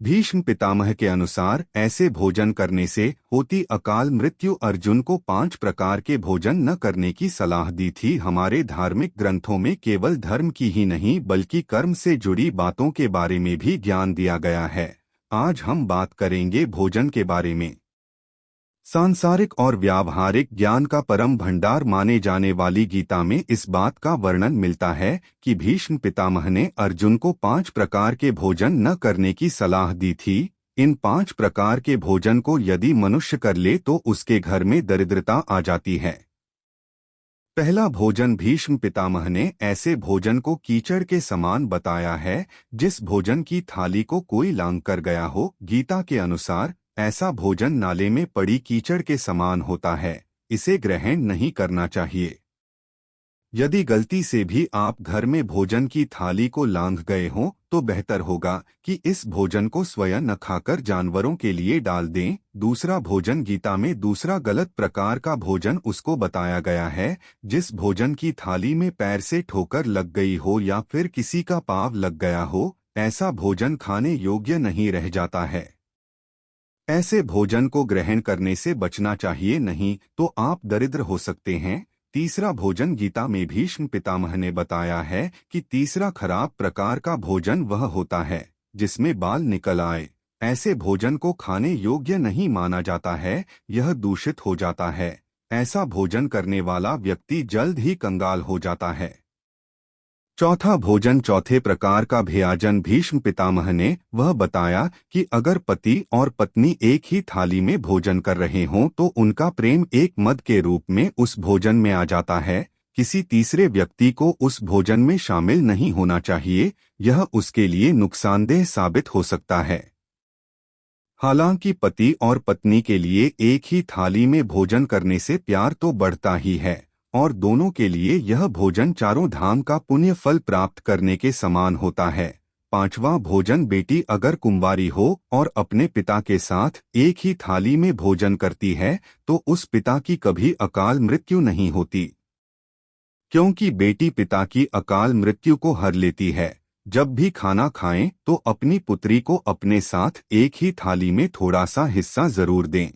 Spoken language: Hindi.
भीष्म पितामह के अनुसार ऐसे भोजन करने से होती अकाल मृत्यु। अर्जुन को 5 प्रकार के भोजन न करने की सलाह दी थी। हमारे धार्मिक ग्रंथों में केवल धर्म की ही नहीं बल्कि कर्म से जुड़ी बातों के बारे में भी ज्ञान दिया गया है। आज हम बात करेंगे भोजन के बारे में। सांसारिक और व्यावहारिक ज्ञान का परम भंडार माने जाने वाली गीता में इस बात का वर्णन मिलता है कि भीष्म पितामह ने अर्जुन को 5 प्रकार के भोजन न करने की सलाह दी थी। इन 5 प्रकार के भोजन को यदि मनुष्य कर ले तो उसके घर में दरिद्रता आ जाती है। पहला भोजन भीष्म पितामह ने ऐसे भोजन को कीचड़ के समान बताया है, जिस भोजन की थाली को कोई लांघ कर गया हो। गीता के अनुसार ऐसा भोजन नाले में पड़ी कीचड़ के समान होता है, इसे ग्रहण नहीं करना चाहिए। यदि गलती से भी आप घर में भोजन की थाली को लांघ गए हों तो बेहतर होगा कि इस भोजन को स्वयं न खाकर जानवरों के लिए डाल दें। दूसरा भोजन गीता में दूसरा गलत प्रकार का भोजन उसको बताया गया है, जिस भोजन की थाली में पैर से ठोकर लग गई हो या फिर किसी का पाँव लग गया हो। ऐसा भोजन खाने योग्य नहीं रह जाता है। ऐसे भोजन को ग्रहण करने से बचना चाहिए, नहीं तो आप दरिद्र हो सकते हैं। तीसरा भोजन गीता में भीष्म पितामह ने बताया है कि तीसरा खराब प्रकार का भोजन वह होता है जिसमें बाल निकल आए। ऐसे भोजन को खाने योग्य नहीं माना जाता है, यह दूषित हो जाता है। ऐसा भोजन करने वाला व्यक्ति जल्द ही कंगाल हो जाता है। चौथा भोजन चौथे प्रकार का भोजन भीष्म पितामह ने वह बताया कि अगर पति और पत्नी एक ही थाली में भोजन कर रहे हों तो उनका प्रेम एक मद के रूप में उस भोजन में आ जाता है। किसी तीसरे व्यक्ति को उस भोजन में शामिल नहीं होना चाहिए, यह उसके लिए नुकसानदेह साबित हो सकता है। हालांकि पति और पत्नी के लिए एक ही थाली में भोजन करने से प्यार तो बढ़ता ही है और दोनों के लिए यह भोजन चारों धाम का पुण्य फल प्राप्त करने के समान होता है। पांचवा भोजन बेटी अगर कुंवारी हो और अपने पिता के साथ एक ही थाली में भोजन करती है तो उस पिता की कभी अकाल मृत्यु नहीं होती, क्योंकि बेटी पिता की अकाल मृत्यु को हर लेती है। जब भी खाना खाएं तो अपनी पुत्री को अपने साथ एक ही थाली में थोड़ा सा हिस्सा जरूर दें।